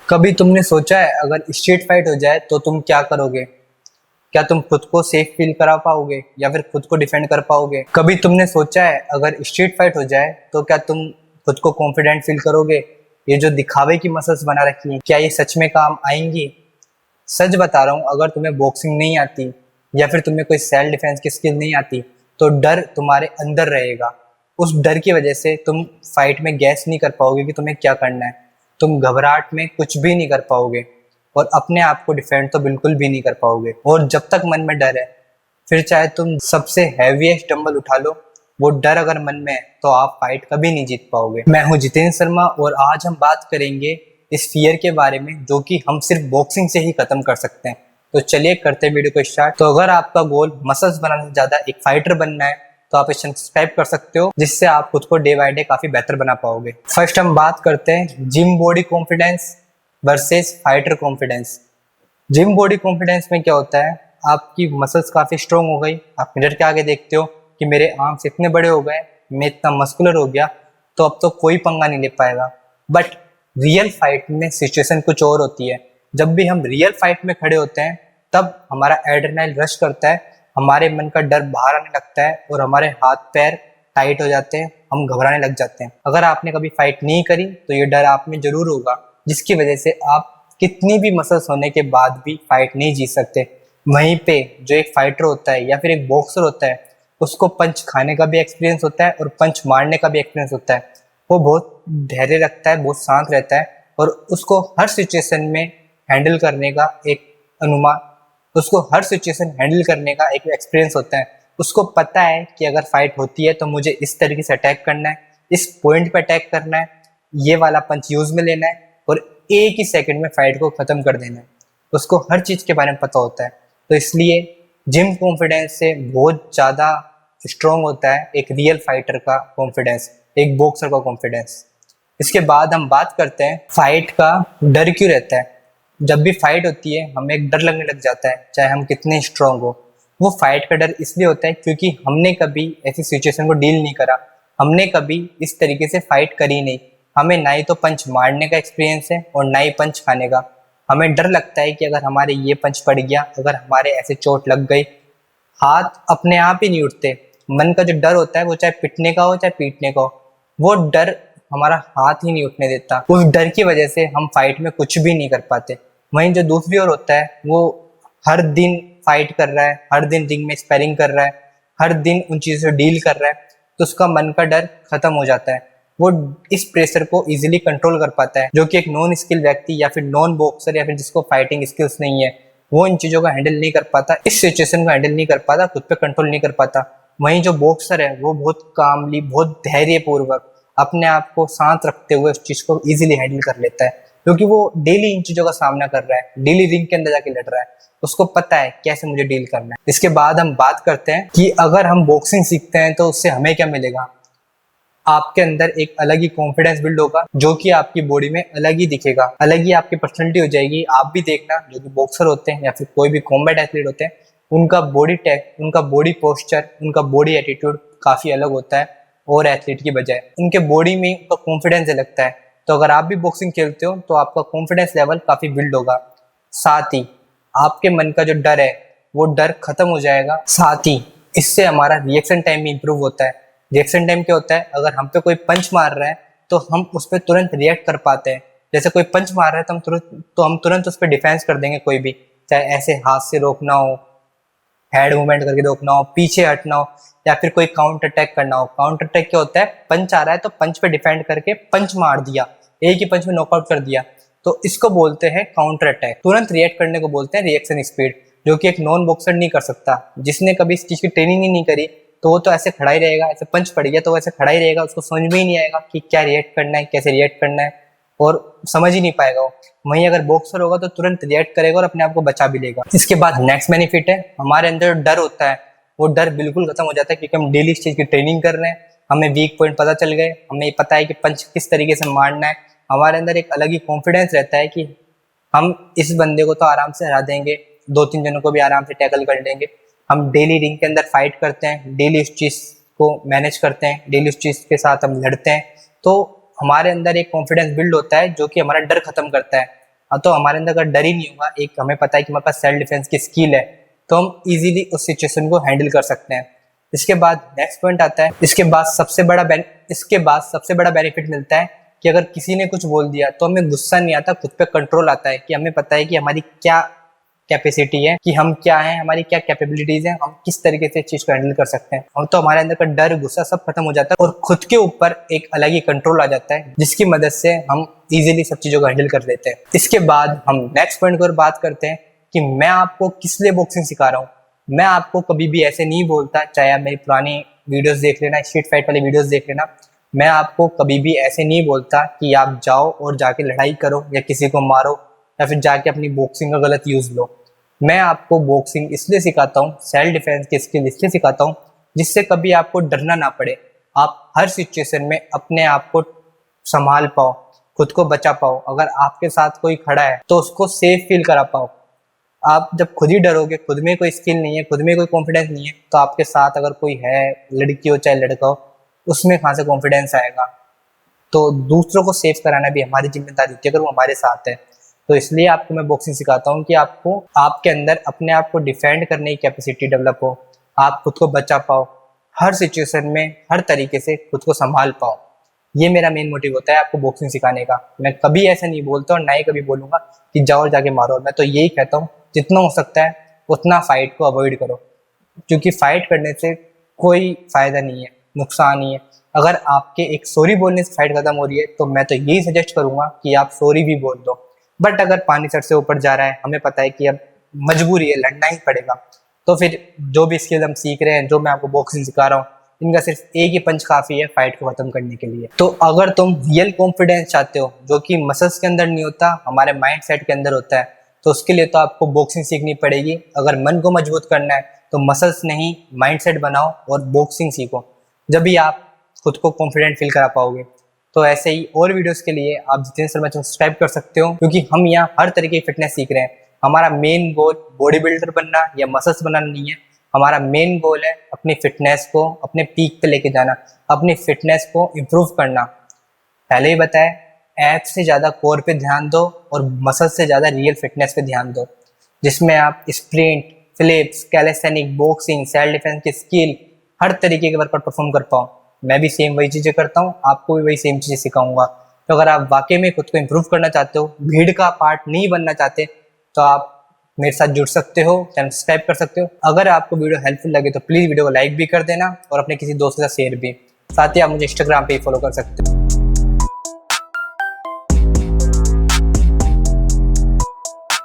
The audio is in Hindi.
कभी तुमने सोचा है अगर स्ट्रीट फाइट हो जाए तो तुम क्या करोगे? क्या तुम खुद को सेफ फील करा पाओगे या फिर खुद को डिफेंड कर पाओगे? कभी तुमने सोचा है अगर स्ट्रीट फाइट हो जाए तो क्या तुम खुद को कॉन्फिडेंट फील करोगे? ये जो दिखावे की मसल्स बना रखी है, क्या ये सच में काम आएंगी? सच बता रहा हूँ, अगर तुम्हें बॉक्सिंग नहीं आती या फिर तुम्हें कोई सेल्फ डिफेंस की स्किल नहीं आती तो डर तुम्हारे अंदर रहेगा। उस डर की वजह से तुम फाइट में गैस नहीं कर पाओगे कि तुम्हें क्या करना है। तुम घबराहट में कुछ भी नहीं कर पाओगे और अपने आप को डिफेंड तो बिल्कुल भी नहीं कर पाओगे। और जब तक मन में डर है, फिर चाहे तुम सबसे हैवीएस्ट डंबल उठा लो, वो डर अगर मन में है तो आप फाइट कभी नहीं जीत पाओगे। मैं हूं जितेंद्र शर्मा और आज हम बात करेंगे इस फियर के बारे में जो कि हम सिर्फ बॉक्सिंग से ही खत्म कर सकते हैं। तो चलिए करते हैं वीडियो को स्टार्ट। तो अगर आपका गोल मसल्स बनाने से ज्यादा एक फाइटर बनना है तो आप इसे सब्सक्राइब कर सकते हो, जिससे आप खुद को डे बाय डे काफी बेहतर बना पाओगे। फर्स्ट हम बात करते हैं gym body confidence versus fighter confidence. Gym body confidence में क्या होता है, आपकी मसल्स काफी स्ट्रॉन्ग हो गई, आप मिरर के आगे देखते हो कि मेरे आर्म्स इतने बड़े हो गए, मैं इतना मस्कुलर हो गया, तो अब तो कोई पंगा नहीं ले पाएगा। बट रियल फाइट में सिचुएशन कुछ और होती है। जब भी हम रियल फाइट में खड़े होते हैं तब हमारा एड्रेनालिन रश करता है, हमारे मन का डर बाहर आने लगता है और हमारे हाथ पैर टाइट हो जाते हैं, हम घबराने लग जाते हैं। अगर आपने कभी फाइट नहीं करी तो ये डर आप में जरूर होगा, जिसकी वजह से आप कितनी भी मसल्स होने के बाद भी फाइट नहीं जीत सकते। वहीं पे जो एक फाइटर होता है या फिर एक बॉक्सर होता है, उसको पंच खाने का भी एक्सपीरियंस होता है और पंच मारने का भी एक्सपीरियंस होता है। वो बहुत धैर्य रखता है, बहुत शांत रहता है और उसको हर सिचुएशन में हैंडल करने का एक अनुमान, उसको हर सिचुएशन हैंडल करने का एक एक्सपीरियंस होता है। उसको पता है कि अगर फाइट होती है तो मुझे इस तरीके से अटैक करना है, इस पॉइंट पे अटैक करना है, ये वाला पंच यूज में लेना है और एक ही सेकंड में फाइट को खत्म कर देना है। उसको हर चीज के बारे में पता होता है। तो इसलिए जिम कॉन्फिडेंस से बहुत ज्यादा स्ट्रॉन्ग होता है एक रियल फाइटर का कॉन्फिडेंस, एक बॉक्सर का कॉन्फिडेंस। इसके बाद हम बात करते हैं फाइट का डर क्यों रहता है। जब भी फाइट होती है हमें एक डर लगने लग जाता है, चाहे हम कितने स्ट्रांग हो। वो फाइट का डर इसलिए होता है क्योंकि हमने कभी ऐसी सिचुएशन को डील नहीं करा, हमने कभी इस तरीके से फाइट करी नहीं। हमें ना ही तो पंच मारने का एक्सपीरियंस है और ना ही पंच खाने का। हमें डर लगता है कि अगर हमारे ये पंच पड़ गया, अगर हमारे ऐसे चोट लग गई, हाथ अपने आप ही नहीं उठते। मन का जो डर होता है वो चाहे पिटने का हो चाहे पीटने का हो, वो डर हमारा हाथ ही नहीं उठने देता। उस डर की वजह से हम फाइट में कुछ भी नहीं कर पाते। वहीं जो दूसरी ओर होता है वो हर दिन फाइट कर रहा है, हर दिन रिंग में स्पैरिंग कर रहा है, हर दिन उन चीजों से डील कर रहा है, तो उसका मन का डर खत्म हो जाता है। वो इस प्रेशर को इजीली कंट्रोल कर पाता है, जो कि एक नॉन स्किल व्यक्ति या फिर नॉन बॉक्सर या फिर जिसको फाइटिंग स्किल्स नहीं है, वो इन चीजों को हैंडल नहीं कर पाता, इस सिचुएशन को हैंडल नहीं कर पाता, खुद पे कंट्रोल नहीं कर पाता। वहीं जो बॉक्सर है वो बहुत कामली, बहुत धैर्यपूर्वक अपने आप को शांत रखते हुए उस चीज को इजीली हैंडल कर लेता है, क्योंकि वो डेली इन चीजों का सामना कर रहा है, डेली रिंग के अंदर जाके लड़ रहा है, उसको पता है कैसे मुझे डील करना है। इसके बाद हम बात करते हैं कि अगर हम बॉक्सिंग सीखते हैं तो उससे हमें क्या मिलेगा। आपके अंदर एक अलग ही कॉन्फिडेंस बिल्ड होगा, जो कि आपकी बॉडी में अलग ही दिखेगा, अलग ही आपकी पर्सनैलिटी हो जाएगी। आप भी देखना, जो कि बॉक्सर होते हैं या फिर कोई भी कॉम्बैट एथलीट होते हैं, उनका बॉडी टैग, उनका बॉडी पोस्चर, उनका बॉडी एटीट्यूड काफी अलग होता है और एथलीट की बजाय। उनके बॉडी में उनका कॉन्फिडेंस लगता है। तो अगर आप भी बॉक्सिंग खेलते हो तो आपका कॉन्फिडेंस लेवल काफी बिल्ड होगा। साथ ही आपके मन का जो डर है वो डर खत्म हो जाएगा। साथ ही इससे हमारा रिएक्शन टाइम भी इंप्रूव होता है। रिएक्शन टाइम क्या होता है, अगर हम पे कोई पंच मार रहा है तो हम उस पर तुरंत रिएक्ट कर पाते हैं। जैसे कोई पंच मार रहा है तो हम तुरंत उस पर डिफेंस कर देंगे, कोई भी, चाहे ऐसे हाथ से रोकना हो, हेड मूवमेंट करके रोकना हो, पीछे हटना हो, या फिर कोई काउंटर अटैक करना हो। काउंटर अटैक क्या होता है, पंच आ रहा है तो पंच पे डिफेंड करके पंच मार दिया, एक ही पंच में नॉकआउट कर दिया, तो इसको बोलते हैं काउंटर अटैक। तुरंत रिएक्ट करने को बोलते हैं रिएक्शन स्पीड, जो कि एक नॉन बॉक्सर नहीं कर सकता। जिसने कभी इस चीज की ट्रेनिंग ही नहीं करी तो वो तो ऐसे खड़ा ही रहेगा, ऐसे पंच पड़ गया तो वो ऐसे खड़ा ही रहेगा, उसको समझ में ही नहीं आएगा कि क्या रिएक्ट करना है, कैसे रिएक्ट करना है, और समझ ही नहीं पाएगा वो। वहीं अगर बॉक्सर होगा तो तुरंत रिएक्ट करेगा और अपने आप को बचा भी लेगा। इसके बाद नेक्स्ट बेनिफिट है, हमारे अंदर जो डर होता है वो डर बिल्कुल खत्म हो जाता है, क्योंकि हम डेली इस चीज की ट्रेनिंग कर रहे हैं। हमें वीक पॉइंट पता चल गए, हमें पता है कि पंच किस तरीके से मारना है। हमारे अंदर एक अलग ही कॉन्फिडेंस रहता है कि हम इस बंदे को तो आराम से हरा देंगे, दो तीन जनों को भी आराम से टैकल कर लेंगे। हम डेली रिंग के अंदर फाइट करते हैं, डेली उस चीज को मैनेज करते हैं, डेली उस चीज के साथ हम लड़ते हैं, तो हमारे अंदर एक कॉन्फिडेंस बिल्ड होता है जो कि हमारा डर खत्म करता है। हाँ, तो हमारे अंदर अगर डर ही नहीं होगा, एक हमें पता है कि हमारे पास सेल्फ डिफेंस की स्किल है, तो हम इजीली उस सिचुएशन को हैंडल कर सकते हैं। इसके बाद नेक्स्ट पॉइंट आता है, इसके बाद सबसे बड़ा बेनिफिट मिलता है कि अगर किसी ने कुछ बोल दिया तो हमें गुस्सा नहीं आता, खुद पे कंट्रोल आता है कि हमें पता है कि हमारी क्या कैपेसिटी है, कि हम क्या हैं, हमारी क्या कैपेबिलिटीज हैं, हम किस तरीके से चीज को हैंडल कर सकते हैं। और तो हमारे अंदर का डर, गुस्सा सब खत्म हो जाता है और खुद के ऊपर एक अलग ही कंट्रोल आ जाता है, जिसकी मदद से हम इजीली सब चीजों को हैंडल कर लेते हैं। इसके बाद हम नेक्स्ट पॉइंट पर बात करते हैं कि मैं आपको किस लिए बॉक्सिंग सिखा रहा हूँ। मैं आपको कभी भी ऐसे नहीं बोलता, चाहे आप मेरी पुरानी वीडियोस देख लेना, स्ट्रीट फाइट वाली वीडियोस देख लेना, मैं आपको कभी भी ऐसे नहीं बोलता कि आप जाओ और जाके लड़ाई करो या किसी को मारो या फिर जाके अपनी बॉक्सिंग का गलत यूज लो। मैं आपको बॉक्सिंग इसलिए सिखाता हूँ, सेल्फ डिफेंस की स्किल इसलिए सिखाता हूँ, जिससे कभी आपको डरना ना पड़े, आप हर सिचुएशन में अपने आप को संभाल पाओ, खुद को बचा पाओ। अगर आपके साथ कोई खड़ा है तो उसको सेफ फील करा पाओ। आप जब खुद ही डरोगे, खुद में कोई स्किल नहीं है, खुद में कोई कॉन्फिडेंस नहीं है, तो आपके साथ अगर कोई है, लड़की हो चाहे लड़का हो, उसमें कहाँ से कॉन्फिडेंस आएगा। तो दूसरों को सेफ कराना भी हमारी जिम्मेदारी होती है अगर वो हमारे साथ है। तो इसलिए आपको मैं बॉक्सिंग सिखाता हूँ कि आपको आपके अंदर अपने आप को डिफेंड करने की कैपेसिटी डेवलप हो, आप खुद को बचा पाओ, हर सिचुएशन में हर तरीके से खुद को संभाल पाओ। ये मेरा मेन मोटिव होता है आपको बॉक्सिंग सिखाने का। मैं कभी ऐसा नहीं बोलता और ना ही कभी बोलूंगा कि जाओ और जाके मारो। मैं तो यही कहता हूँ जितना हो सकता है उतना फाइट को अवॉइड करो, क्योंकि फाइट करने से कोई फायदा नहीं है, नुकसान ही है। अगर आपके एक सॉरी बोलने से फाइट खत्म हो रही है तो मैं तो यही सजेस्ट करूंगा कि आप सॉरी भी बोल दो। बट अगर पानी सर से ऊपर जा रहा है, हमें पता है कि अब मजबूरी है, लड़ना ही पड़ेगा, तो फिर जो भी स्किल हम सीख रहे हैं, जो मैं आपको बॉक्सिंग सिखा रहा हूँ, इनका सिर्फ एक ही पंच काफी है फाइट को खत्म करने के लिए। तो अगर तुम रियल कॉन्फिडेंस चाहते हो, जो कि मसल्स के अंदर नहीं होता, हमारे माइंड सेट के अंदर होता है, तो उसके लिए तो आपको बॉक्सिंग सीखनी पड़ेगी। अगर मन को मजबूत करना है तो मसल्स नहीं, माइंड सेट बनाओ और बॉक्सिंग सीखो, जब भी आप खुद को कॉन्फिडेंट फील करा पाओगे। तो ऐसे ही और वीडियोस के लिए आप जितेंद्र शर्मा चैनल सब्सक्राइब कर सकते हो, क्योंकि हम यहाँ हर तरीके की फिटनेस सीख रहे हैं। हमारा मेन गोल बॉडी बिल्डर बनना या मसल्स बनाना नहीं है, हमारा मेन गोल है अपनी फिटनेस को अपने पीक पे लेके जाना, अपनी फिटनेस को इम्प्रूव करना। पहले ही बताया, एप्स से ज़्यादा कोर पे ध्यान दो और मसल्स से ज़्यादा रियल फिटनेस पे ध्यान दो, जिसमें आप sprint, flips, calisthenic, boxing, self defence की स्किल, हर तरीके के वर्कआउट परफॉर्म कर पाओ। मैं भी सेम वही चीज़ें करता हूँ, आपको भी वही सेम चीज़ें सिखाऊंगा। तो अगर आप वाकई में खुद को इम्प्रूव करना चाहते हो, भीड़ का पार्ट नहीं बनना चाहते, तो आप मेरे साथ जुड़ सकते हो, चैनल सब्सक्राइब कर सकते हो। अगर आपको वीडियो हेल्पफुल लगे तो प्लीज़ वीडियो को लाइक भी कर देना और अपने किसी दोस्त के साथ शेयर भी। साथ ही आप मुझे इंस्टाग्राम पे फॉलो कर सकते हो।